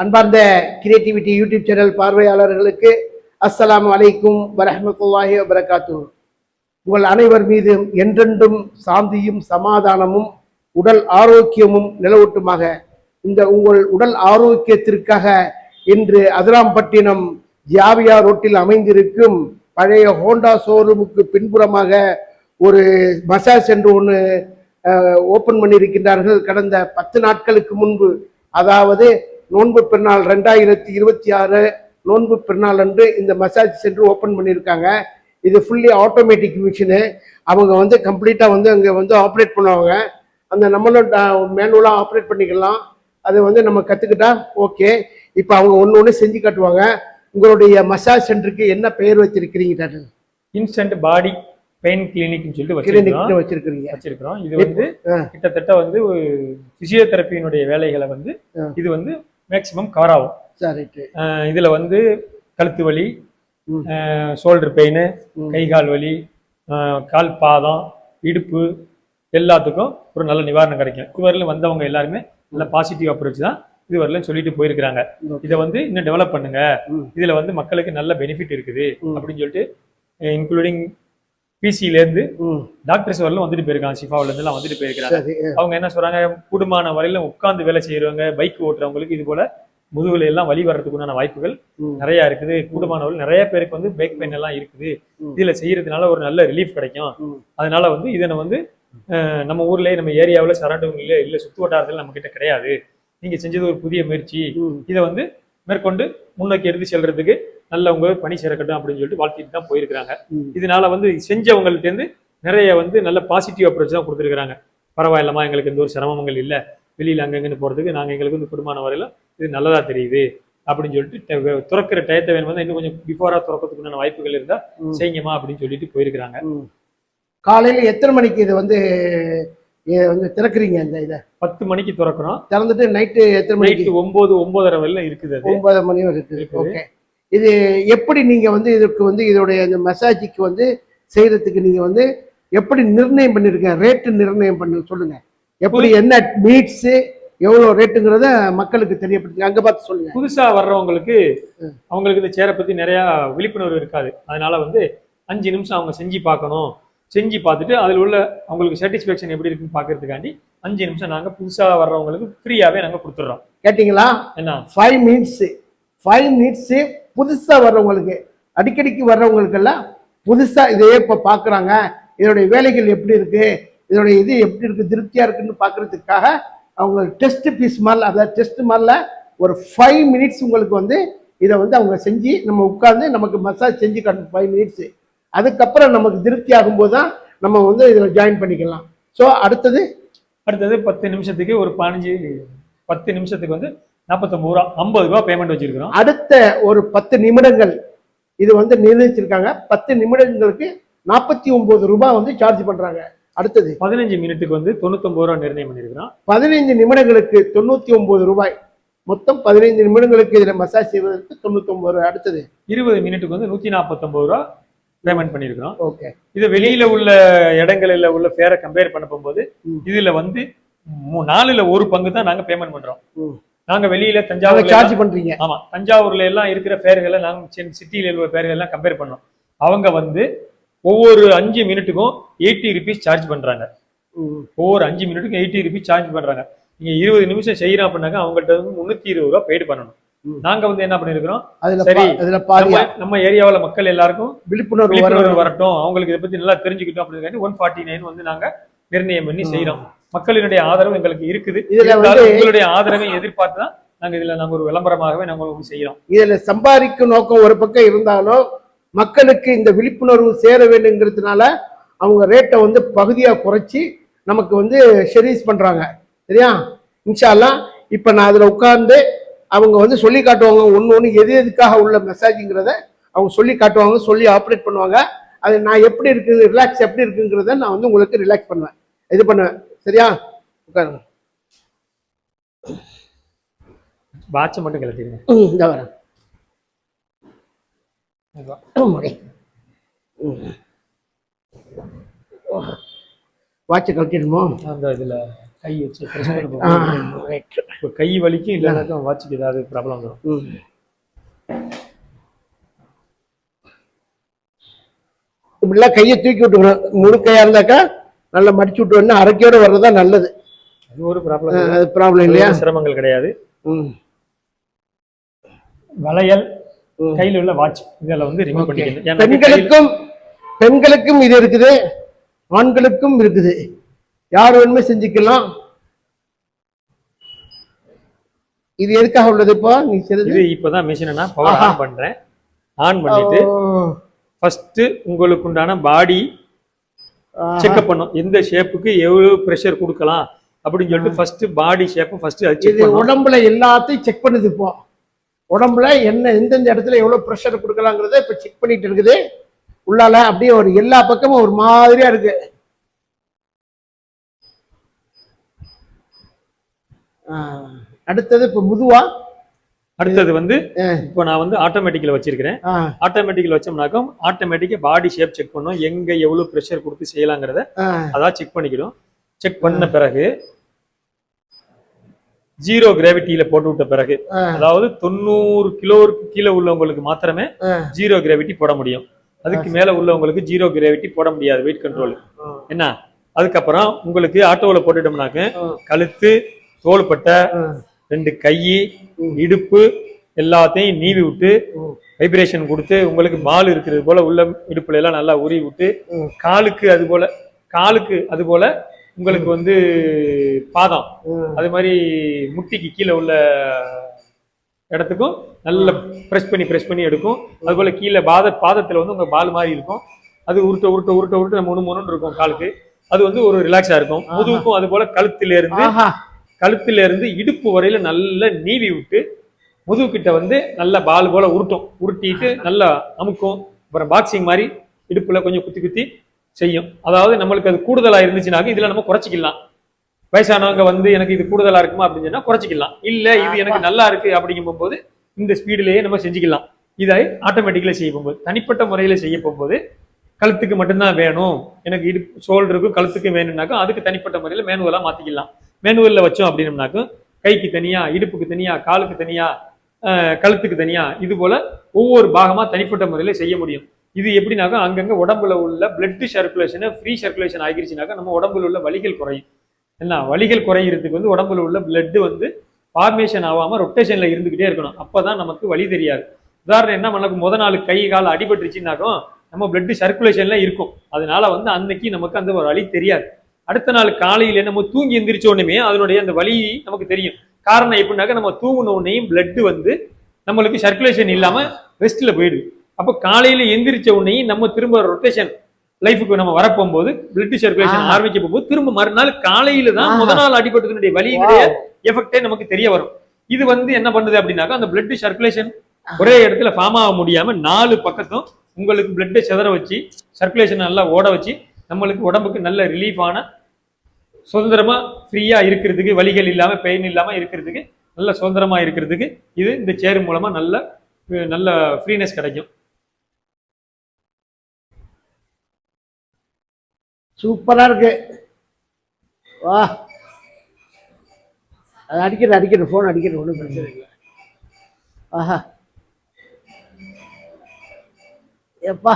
அன்பார்ந்த creativity YouTube channel பார்வையாளர்களுக்கு அஸ்ஸலாமு அலைக்கும் வரஹ்மத்துல்லாஹி வபரகாத்துஹு. உங்கள் அனைவர் மீதும் என்றென்றும் சாந்தியும் சமாதானமும் உடல் ஆரோக்கியமும் நிலவட்டுமாக. இந்த உங்கள் உடல் ஆரோக்கியத்திற்காக இன்று அதிராம்பட்டினம் ஜாவியா ரோட்டில் அமைந்திருக்கும் பழைய ஹோண்டா ஷோரூமுக்கு பின்புறமாக ஒரு மசாஜ் சென்டர் ஒன்று ஓப்பன் பண்ணியிருக்கின்றார்கள். கடந்த 10 நாட்களுக்கு முன்பு, அதாவது நோன்பு பெருநாள் 2026 நோன்பு பெருநாள் அன்று இந்த மசாஜ் சென்டர் ஓப்பன் பண்ணியிருக்காங்க. இது ஃபுல்லி ஆட்டோமேட்டிக் மிஷினு. அவங்க கம்ப்ளீட்டாக அங்கே ஆப்ரேட் பண்ணுவாங்க. அந்த நம்மளும் மேனுவலாக ஆப்ரேட் பண்ணிக்கலாம். அது நம்ம கற்றுக்கிட்டா ஓகே. இப்போ அவங்க ஒன்று ஒன்று செஞ்சு காட்டுவாங்க. உங்களுடைய மசாஜ் சென்டருக்கு என்ன பெயர் வச்சிருக்கிறீங்க? இன்ஸ்டன்ட் பாடி பெயின் கிளினிக்னு சொல்லிட்டு வச்சிருக்கிறோம். இது கிட்டத்தட்ட பிசியோதெரப்பியினுடைய வேலைகளை இது மேக்சிமம் கவர் ஆகும். இதுல கழுத்து வலி, ஷோல்டர் பெயின், கை கால் வலி, கால் பாதம், இடுப்பு எல்லாத்துக்கும் ஒரு நல்ல நிவாரணம் கிடைக்கும். இதுவரையிலும் வந்தவங்க எல்லாருமே நல்ல பாசிட்டிவ் அப்ரோச் தான் இதுவரையிலும் சொல்லிட்டு போயிருக்கிறாங்க. இதை இன்னும் டெவலப் பண்ணுங்க, இதுல மக்களுக்கு நல்ல பெனிஃபிட் இருக்குது அப்படின்னு சொல்லிட்டு இன்க்ளூடிங் பிசில இருந்து டாக்டர்ஸ் வரலாம் வந்துட்டு போயிருக்காங்க. ஷிஃபாவில இருந்து எல்லாம் வந்துட்டு போயிருக்காங்க. அவங்க என்ன சொல்றாங்க, கூடுமான வரையில உட்கார்ந்து வேலை செய்யறவங்க, பைக் ஓட்டுறவங்களுக்கு இது போல முதுகுல எல்லாம் வலி வர்றதுக்குண்டான வாய்ப்புகள் நிறைய இருக்குது. கூடுமானவர்கள் நிறைய பேருக்கு பேக் பெயின் எல்லாம் இருக்குது. இதுல செய்யறதுனால ஒரு நல்ல ரிலீஃப் கிடைக்கும். அதனால இதனை நம்ம ஊர்லயே, நம்ம ஏரியாவில் சரௌண்டிங்ல இல்ல சுத்து வட்டாரத்தில் நம்ம கிட்ட கிடையாது. நீங்க செஞ்சது ஒரு புதிய முயற்சி. இதை மேற்கொண்டு முன்னோக்கி எடுத்து செல்றதுக்கு நல்லவங்க பணி சிறக்கட்டும் அப்படின்னு சொல்லிட்டு வாழ்த்திட்டு தான் போயிருக்கிறாங்க. இதனால செஞ்சவங்கள்ட்ட இருந்து நிறைய நல்ல பாசிட்டிவ் அப்ரோச் தான் கொடுத்துருக்காங்க. பரவாயில்லமா, எங்களுக்கு எந்த ஒரு சிரமங்கள் இல்லை, வெளியில அங்கங்கன்னு போறதுக்கு நாங்க எங்களுக்கு குடும்பமான வரையில இது நல்லதா தெரியுது அப்படின்னு சொல்லிட்டு துறக்கிற டயத்தை வேணும் இன்னும் கொஞ்சம் பிஃபோரா துறக்கிறதுக்குண்டான வாய்ப்புகள் இருந்தா செய்யுங்கம்மா அப்படின்னு சொல்லிட்டு போயிருக்கிறாங்க. காலையில எத்தனை மணிக்கு இது திறக்கிறீங்க? இந்த இதை 10 மணிக்கு திறக்கிறோம். திறந்துட்டு நைட்டு எத்தனை மணிக்கு? 9-9:30 வரையிலும் இருக்குது. 9 மணி வரை இருக்குது. ஓகே. இது எப்படி நீங்க இதற்கு இதோடைய இந்த மசாஜுக்கு செய்யறதுக்கு நீங்க எப்படி நிர்ணயம் பண்ணிருக்கீங்க? ரேட்டு நிர்ணயம் பண்ணி சொல்லுங்க. எப்படி, என்ன நீட்ஸ், எவ்வளவு ரேட்டுங்கிறத மக்களுக்கு தெரியப்படுத்துங்க. அங்க பார்த்து சொல்லுங்க. புதுசா வர்றவங்களுக்கு அவங்களுக்கு இந்த சேரை பத்தி நிறைய விழிப்புணர்வு இருக்காது. அதனால 5 நிமிஷம் அவங்க செஞ்சு பார்க்கணும். செஞ்சு பார்த்துட்டு அதில் உள்ள அவங்களுக்கு சாட்டிஸ்ஃபேக்ஷன் எப்படி இருக்குன்னு பார்க்கறதுக்காண்டி 5 நிமிஷம் நாங்கள் புதுசாக வர்றவங்களுக்கு ஃப்ரீயாகவே நாங்கள் கொடுத்துட்றோம். கேட்டிங்களா? என்ன 5 மினிட்ஸ் புதுசாக வர்றவங்களுக்கு, அடிக்கடிக்கு வர்றவங்களுக்கெல்லாம் புதுசாக இதையே இப்போ பார்க்குறாங்க, இதோடைய வேலைகள் எப்படி இருக்கு, இதோடைய இது எப்படி இருக்கு, திருப்தியாக இருக்குன்னு பார்க்கறதுக்காக அவங்க டெஸ்ட் பீஸ் மாதிரி, அதாவது டெஸ்ட் மாதிரில ஒரு 5 மினிட்ஸ் உங்களுக்கு இதை அவங்க செஞ்சு நம்ம உட்கார்ந்து நமக்கு மசாஜ் செஞ்சு காட்டணும் 5 மினிட்ஸ். அதுக்கப்புறம் நமக்கு திருப்தி ஆகும்போது தான் நம்ம இதில் ஜாயின் பண்ணிக்கலாம். ஸோ அடுத்தது 10 நிமிஷத்துக்கு ஒரு 10 நிமிஷத்துக்கு 49 ரூபா, 50 ரூபா பேமெண்ட் வச்சிருக்கிறோம். அடுத்த ஒரு 10 நிமிடங்கள் இது நிர்ணயிச்சிருக்காங்க. 10 நிமிடங்களுக்கு 49 ரூபாய் சார்ஜ் பண்றாங்க. அடுத்தது 15 மினிட்டுக்கு 99 ரூபா நிர்ணயம் பண்ணிருக்கிறோம். 15 நிமிடங்களுக்கு 99 ரூபாய். மொத்தம் 15 நிமிடங்களுக்கு இதுல மசாஜ் செய்வதற்கு 99 ரூபாய். அடுத்தது 20 மினிட்டுக்கு 149 ரூபா பேமெண்ட் பண்ணிருக்கிறோம். ஓகே. இது வெளியில உள்ள இடங்களில் உள்ள ஃபேரை கம்பேர் பண்ண போகும்போது இதுல 4ல் 1 பங்கு தான் நாங்க பேமெண்ட் பண்றோம். நாங்க வெளியில தஞ்சாவூர் சார்ஜ் பண்றீங்க. ஆமா, தஞ்சாவூர்ல எல்லாம் இருக்கிற ஃபேர்களை நாங்க சிட்டியில உள்ள ஃபேர்கள் எல்லாம் கம்பேர் பண்ணோம். அவங்க ஒவ்வொரு 5 மினிட்டுக்கும் 80 ருபீஸ் சார்ஜ் பண்றாங்க. ஒவ்வொரு 5 மினிட்டுக்கும் 80 ருபீஸ் சார்ஜ் பண்றாங்க. நீங்க 20 நிமிஷம் செய்யறோம் அப்படின்னாக்க அவங்கள்ட்ட 320 ரூபாய் பெய்டு பண்ணணும். நாங்க என்ன பண்ணிருக்கிறோம், சரி நம்ம ஏரியாவில் மக்கள் எல்லாருக்கும் விழிப்புணர்வு வரட்டும், அவங்களுக்கு இதை பத்தி நல்லா தெரிஞ்சுக்கிட்டோம் அப்படின்னு 149 நாங்க நிர்ணயம் பண்ணி செய்யறோம். மக்களினுடைய ஆதரவு எங்களுக்கு இருக்குது. உங்களுடைய ஆதரவை எதிர்பார்த்து தான் நாங்க ஒரு விளம்பரமாகவே நாங்க செய்யறோம். இதுல சம்பாதிக்கும் நோக்கம் ஒரு பக்கம் இருந்தாலும் மக்களுக்கு இந்த விழிப்புணர்வு சேர வேண்டுங்கிறதுனால அவங்க ரேட்டை பகுதியா குறைச்சி நமக்கு ஷெரீஸ் பண்றாங்க. சரியா? இன்ஷா அல்லாஹ் இப்ப நான் அதுல உட்கார்ந்து அவங்க சொல்லி காட்டுவாங்க, ஒன்று எது எதுக்காக உள்ள மெசேஜுங்கிறத அவங்க சொல்லி காட்டுவாங்க, சொல்லி ஆப்ரேட் பண்ணுவாங்க. அது நான் எப்படி இருக்குது, ரிலாக்ஸ் எப்படி இருக்குங்கிறத நான் உங்களுக்கு ரிலாக்ஸ் பண்ணுவேன், இது பண்ணுவேன். சரியா? உட்காருங்க. வாட்சை மட்டும் கழட்டிடுங்க. இந்த வரேன். வாட்சை கழட்டிடுமோ? அந்த இதில் கை வச்சு press பண்ண போகும். ரைட். இப்போ கை வலிக்கும் இல்லைனாக்கா வாட்சுக்கு ஏதாவது ப்ராப்ளம் வரும். இப்படிலாம் கையை தூக்கி விட்டுக்கணும். முழு கையா இருந்தாக்கா நல்லா மடிச்சு விட்டு அரைக்கையோட வர்றதா நல்லது. அது ஒரு ப்ராப்ளம், அது ப்ராப்ளம் இல்லையா? சிரமங்கள் கிடையாது. வளையல், கையில் உள்ள வாட்ச் இதெல்லாம் வந்து ரிமூவ் பண்ணிக்கணும். பெண்களுக்கும் இது இருக்குது, ஆண்களுக்கும் இருக்குது. யார் வேணுமே செஞ்சுக்கலாம். இது எதுக்காக உள்ளது? இப்போ நீ இது இப்பதான் மிஷினை நான் பவர் ஆன் பண்றேன். ஆன் பண்ணிட்டு ஃபர்ஸ்ட் உங்களுக்கு உண்டான பாடி செக்அப் பண்ணும். எந்த ஷேப்புக்கு எவ்வளவு பிரஷர் கொடுக்கலாம் அப்படின்னு சொல்லிட்டு ஃபர்ஸ்ட் பாடி ஷேப்பை ஃபர்ஸ்ட் இது உடம்புல எல்லாத்தையும் செக் பண்ணுது. இப்போ உடம்புல என்ன எந்தெந்த இடத்துல எவ்வளவு ப்ரெஷர் கொடுக்கலாங்கிறத இப்ப செக் பண்ணிட்டு இருக்குது. உள்ளால அப்படியே ஒரு எல்லா பக்கமும் ஒரு மாதிரியா இருக்கு. அடுத்தது இப்ப முதுவா, அடுத்தது வந்து இப்போ நான் வந்து ஆட்டோமேட்டிக்ல வச்சிருக்கிறேன். ஆட்டோமேட்டிக்ல வச்சோம்னாக்கா ஆட்டோமேட்டிக்கா பாடி ஷேப் செக் பண்ணும். எங்க எவ்வளவு ப்ரெஷர் கொடுத்து செய்யலாங்கிறத அதான் செக் பண்ணிக்கிடும். செக் பண்ண பிறகு 0 கிராவிட்டியில போட்டு விட்ட பிறகு, அதாவது 90 கிலோவுக்கு கீழே உள்ளவங்களுக்கு மாத்திரமே 0 கிராவிட்டி போட முடியும். அதுக்கு மேல உள்ளவங்களுக்கு 0 கிராவிட்டி போட முடியாது, வெயிட் கண்ட்ரோல். என்ன அதுக்கப்புறம் உங்களுக்கு ஆட்டோவில் போட்டுட்டோம்னாக்க கழுத்து, தோள்பட்டை, 2 கை, இடுப்பு எல்லாத்தையும் நீவி விட்டு வைப்ரேஷன் கொடுத்து உங்களுக்கு பால் இருக்கிறது போல உள்ள இடுப்புல எல்லாம் நல்லா உருவி விட்டு, காலுக்கு அது போல உங்களுக்கு வந்து பாதம், அது மாதிரி முட்டிக்கு கீழே உள்ள இடத்துக்கும் நல்ல ப்ரெஸ் பண்ணி எடுக்கும். அது போல கீழே பாதத்துல வந்து உங்க பால் மாதிரி இருக்கும். அது உருட்ட நம்ம முன்னு இருக்கும் காலுக்கு. அது வந்து ஒரு ரிலாக்ஸா இருக்கும். முதுகுக்கும் அது போல கழுத்துல இருந்து இடுப்பு வரையில நல்லா நீவி விட்டு முதுகு கிட்ட வந்து நல்ல பால் போல உருட்டிட்டு நல்லா அமுக்கும். அப்புறம் பாக்ஸிங் மாதிரி இடுப்புல கொஞ்சம் குத்தி செய்யும். அதாவது நம்மளுக்கு அது கூடுதலா இருந்துச்சுனாக்க இதுல நம்ம குறைச்சிக்கலாம். வயசானவங்க வந்து எனக்கு இது கூடுதலா இருக்குமா அப்படின்னு சொன்னா குறைச்சிக்கலாம். இல்ல இது எனக்கு நல்லா இருக்கு அப்படிங்கும் போது இந்த ஸ்பீடுலயே நம்ம செஞ்சுக்கலாம். இதை ஆட்டோமேட்டிக்கலா செய்ய போகும்போது, தனிப்பட்ட முறையில செய்ய போகும்போது கழுத்துக்கு மட்டும்தான் வேணும், எனக்கு இடுப்பு ஷோல்டருக்கும் கழுத்துக்கும் வேணும்னாக்கா அதுக்கு தனிப்பட்ட முறையில மேனுவலா மாத்திக்கலாம். மேனுவல்ல வச்சோம் அப்படின்னம்னாக்கும் கைக்கு தனியா, இடுப்புக்கு தனியா, காலுக்கு தனியா, கழுத்துக்கு தனியா, இது போல ஒவ்வொரு பாகமா தனிப்பட்ட முறையில செய்ய முடியும். இது எப்படின்னாக்கா அங்கங்க உடம்புல உள்ள பிளட் சர்க்குலேஷனை ஃப்ரீ சர்க்குலேஷன் ஆகிருச்சுனாக்கா நம்ம உடம்புல உள்ள வலிகள் குறையும். என்ன வலிகள் குறையிறதுக்கு வந்து உடம்புல உள்ள பிளட் வந்து ஃபார்மேஷன் ஆகாம ரொட்டேஷன்ல இருந்துகிட்டே இருக்கணும். அப்பதான் நமக்கு வலி தெரியாது. உதாரணம் என்ன, நமக்கு முத நாள் கை கால் அடிபட்டுருச்சுன்னாக்கும் நம்ம பிளட் சர்க்குலேஷன்ல இருக்கும். அதனால வந்து அன்னைக்கு நமக்கு அந்த ஒரு வலி தெரியாது. அடுத்த நாள் காலையில நம்ம தூங்கி எந்திரிச்ச உடனே அதனுடைய அந்த வலி நமக்கு தெரியும். காரணம் எப்படின்னாக்கா நம்ம தூங்கின உடனேயும் பிளட் வந்து நம்மளுக்கு சர்க்குலேஷன் இல்லாம ரெஸ்ட்ல போயிடுது. அப்போ காலையில எந்திரிச்ச உடனேயும் நம்ம திரும்ப ரொட்டேஷன் லைஃபுக்கு நம்ம வரப்போகும்போது பிளட் சர்க்குலேஷன் ஆரம்பிக்க போகும்போது திரும்ப மறுநாள் காலையில தான் முதல் நாள் அடிபட்டதனுடைய வலியினுடைய எஃபெக்டே நமக்கு தெரிய வரும். இது வந்து என்ன பண்ணுது அப்படின்னாக்கா அந்த பிளட் சர்க்குலேஷன் ஒரே இடத்துல ஃபார்ம் ஆக முடியாம 4 பக்கத்தும் உங்களுக்கு பிளட்டை சிதற வச்சு சர்க்குலேஷன் நல்லா ஓட வச்சு நம்மளுக்கு உடம்புக்கு நல்ல ரிலீஃபான சுதந்திரமா ஃப்ரீயா இருக்கிறதுக்கு, வலிகள் இல்லாம பெயின் இல்லாம இருக்கிறதுக்கு, நல்ல சுதந்திரமா இருக்கிறதுக்கு இது இந்த சேர் மூலமா நல்ல ஃப்ரீனஸ் கிடைக்கும். சூப்பரா இருக்கு. வா, அது அடிக்கிறது போன் அடிக்கிறது ஒன்றும் பிரச்சனை இல்லை. ஆஹா எப்பா,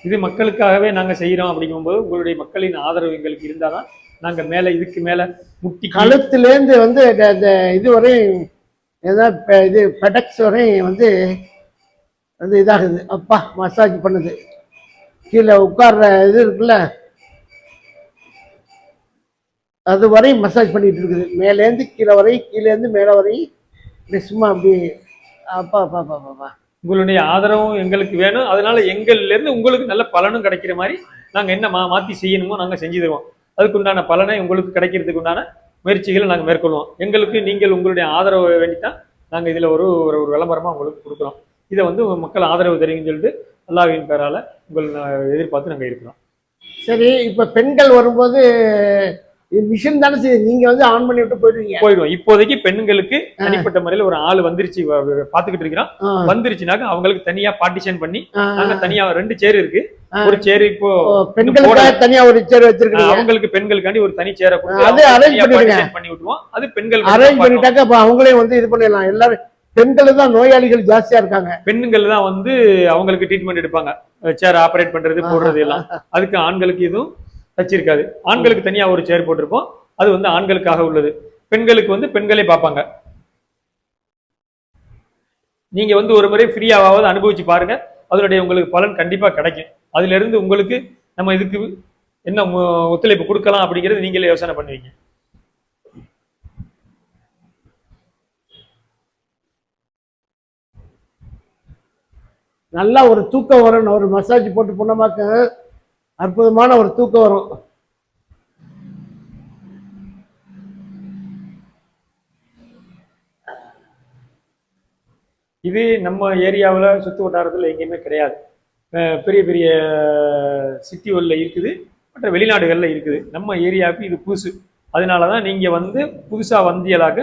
இது மக்களுக்காகவே நாங்க செய்யறோம். அப்படிங்கும்போது உங்களுடைய மக்களின் ஆதரவு எங்களுக்கு இருந்தாதான் நாங்க மேல இதுக்கு மேல முட்டி கழுத்துலேருந்து வந்து இது வரையும் ஏதாவது இது பெடக்ஸ் வரையும் வந்து இதாகுது. அப்பா மசாஜ் பண்ணுது. கீழே உட்கார்ற இது இருக்குல்ல அது வரையும் மசாஜ் பண்ணிட்டு இருக்குது. மேலேருந்து கீழே வரையும், கீழேருந்து மேலே வரையும் இப்படி சும்மா அப்படி. அப்பா அப்பா அப்பா அப்பா, உங்களுடைய ஆதரவும் எங்களுக்கு வேணும். அதனால எங்கள்ல இருந்து உங்களுக்கு நல்ல பலனும் கிடைக்கிற மாதிரி நாங்க என்ன மாத்தி செய்யணுமோ நாங்க செஞ்சு தருவோம். அதுக்குண்டான பலனை உங்களுக்கு கிடைக்கிறதுக்கு உண்டான முயற்சிகளை நாங்க மேற்கொள்வோம். எங்களுக்கு நீங்கள் உங்களுடைய ஆதரவு வேண்டித்தான் நாங்க இதுல ஒரு விளம்பரமா உங்களுக்கு கொடுக்குறோம். இதை வந்து மக்கள் ஆதரவு தெரியுன்னு சொல்லிட்டு அல்லாஹ்வின் பேரால உங்களை எதிர்பார்த்து நாங்க இருக்கிறோம். சரி, இப்ப பெண்கள் வரும்போது இது மிஷின் தானே செய்யுது, நீங்க வந்து ஆன் பண்ணி விட்டு போயிடுவோம். இப்போதைக்கு பெண்களுக்கு தனிப்பட்ட முறையில ஒரு ஆள் வந்துருச்சு, பாத்துக்கிட்டு இருக்கிறோம். வந்துருச்சுனாக்க அவங்களுக்கு தனியா பார்ட்டிஷன் பண்ணி நாங்க தனியா 2 சேர் இருக்கு. ஒரு சேர் இப்போ பெண்களுக்காக தனியா ஒரு சேர் வச்சிருக்கீங்க. அவங்களுக்கு பெண்களுக்காண்டி ஒரு தனி சேரை அது அரேஞ்ச் பண்ணி விட்டுருவோம். அது பெண்கள் அரேஞ்ச் பண்ணிட்டாக்க அப்ப அவங்களே வந்து இது பண்ணிடலாம். எல்லாரும் பெண்கள் தான் நோயாளிகள் ஜாஸ்தியா இருக்காங்க. பெண்கள் தான் வந்து அவங்களுக்கு ட்ரீட்மெண்ட் எடுப்பாங்க, சேர் ஆபரேட் பண்றது போடுறது எல்லாம். அதுக்கு ஆண்களுக்கு எதுவும் டச் இருக்காது. ஆண்களுக்கு தனியா ஒரு சேர் போட்டிருப்போம், அது வந்து ஆண்களுக்காக உள்ளது. பெண்களுக்கு வந்து பெண்களே பார்ப்பாங்க. நீங்க வந்து ஒரு முறை ஃப்ரீயாவது அனுபவிச்சு பாருங்க, அதனுடைய உங்களுக்கு பலன் கண்டிப்பா கிடைக்கும். அதுல இருந்து உங்களுக்கு நம்ம இதுக்கு என்ன ஒத்துழைப்பு கொடுக்கலாம் அப்படிங்கிறது நீங்களே யோசனை பண்ணுவீங்க. நல்லா ஒரு தூக்கம் வரும். ஒரு மசாஜ் போட்டு போனோமாக்க அற்புதமான ஒரு தூக்கம் வரும். இது நம்ம ஏரியாவில் சுற்று வட்டாரத்தில் எங்கேயுமே கிடையாது. பெரிய பெரிய சிட்டிகளில் இருக்குது, மற்ற வெளிநாடுகளில் இருக்குது. நம்ம ஏரியாவுக்கு இது புதுசு. அதனால தான் நீங்கள் வந்து புதுசாக வந்தியலாக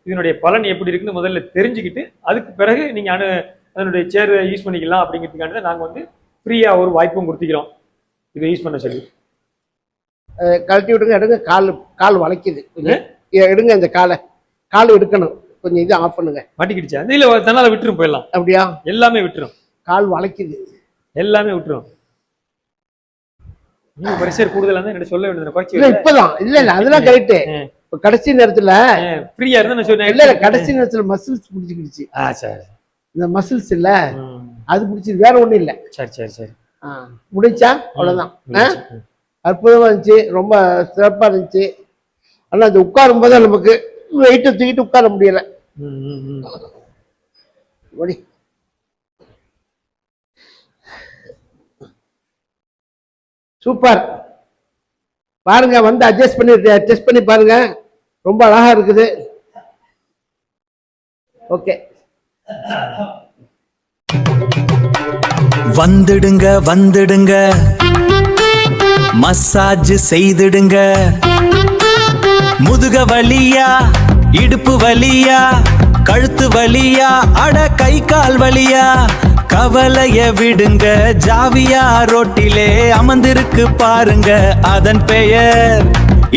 இதனுடைய பலன் எப்படி இருக்குன்னு முதல்ல தெரிஞ்சுக்கிட்டு அதுக்கு பிறகு நீங்கள் அதனுடைய சேர் யூஸ் பண்ணிக்கலாம் அப்படிங்கிறதுக்காண்டி தான் நாங்கள் வந்து ஃப்ரீயாக ஒரு வாய்ப்பும் கொடுத்துக்கிறோம் இதை யூஸ் பண்ண சொல்லி. கழட்டி விடுங்க, எடுங்க. கால் வளைக்குது, எடுங்க. இந்த கால் எடுக்கணும் கொஞ்சம். இது ஆஃப் பண்ணுங்க. மாட்டிக்கிடுச்சா? இல்ல தன்னால விட்டுரும், போயிடலாம். அப்படியா? எல்லாமே விட்டுரும். கால் வளைக்குது, எல்லாமே விட்டுரும். நீங்க பிரஷர் கூடுதலா தான் என்ன சொல்ல வேண்டியது குறைச்சி. இல்ல இப்பதான் இல்ல அதெல்லாம் கரெக்ட். கடைசி நேரத்துல ஃப்ரீயா இருந்தா நான் சொன்னேன். இல்ல கடைசி நேரத்துல மசில்ஸ் பிடிச்சிக்கிடுச்சு. சரி. இந்த மசில்ஸ் இல்ல அது பிடிச்சி, வேற ஒண்ணும் இல்ல. சரி சரி சரி. முடிஞ்சா அவ்வளவுதான். அற்புதமா இருந்துச்சு, ரொம்ப சிறப்பா இருந்துச்சு. ஆனா அது உட்காரும் போது நமக்கு வெயிட்ட தூக்கிட்டு உட்கார முடியல. சூப்பர். பாருங்க, வந்து அட்ஜஸ்ட் பண்ணி டெஸ்ட் பண்ணி பாருங்க, ரொம்ப அழகா இருக்குது. ஓகே, வந்துடுங்க வந்துடுங்க, மசாஜ் செய்திடுங்க. முதுக வலியா, இடுப்பு வலியா, கழுத்து வலியா, அட கை கால் வலியா, கவலைய விடுங்க. ஜாவியா ரோட்டிலே அமர்ந்திருக்கு பாருங்க, அதன் பெயர்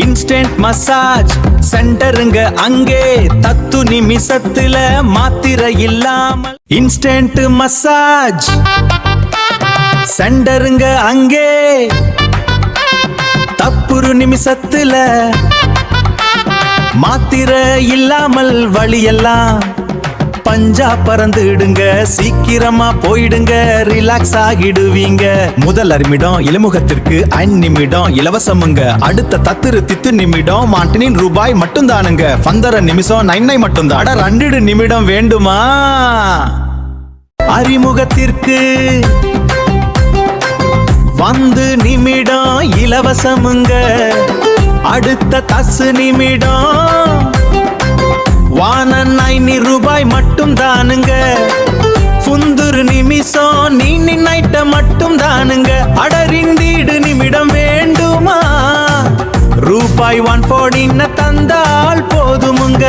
இன்ஸ்டன்ட் மசாஜ் சென்டருங்க. அங்கே தத்து நிமிஷத்துல மாத்திரை இல்லாமல் இன்ஸ்டன்ட் மசாஜ் சென்டருங்க. அங்கே தப்புரு நிமிஷத்துல மாத்திரை இல்லாமல் வழியெல்லாம் பஞ்சா பறந்துடுங்க. சீக்கிரமா போயிடுங்க, ரிலாக்ஸ் ஆகிடுவீங்க. முதல் நிமிடம் இளமுகத்திற்கு 5 நிமிடம் இலவசமுங்க. அடுத்த தத்துரு தித்து நிமிடம் மாட்டினின் ரூபாய் மட்டும் தானுங்க. 15 நிமிஷம் 99 மட்டும் தான். 2 நிமிடம் வேண்டுமா? அறிமுகத்திற்கு வந்து நிமிடம் இலவசமுங்க. அடுத்த தசு நிமிடம் வான 9 ரூபாய் மட்டும் தானுங்க. புந்துரு நிமிஷம் நீ நைட்ட மட்டும் தானுங்க. அடரிந்தீடு நிமிடம் வேண்டுமா? ரூபாய் 140 தந்தால் போதுமுங்க.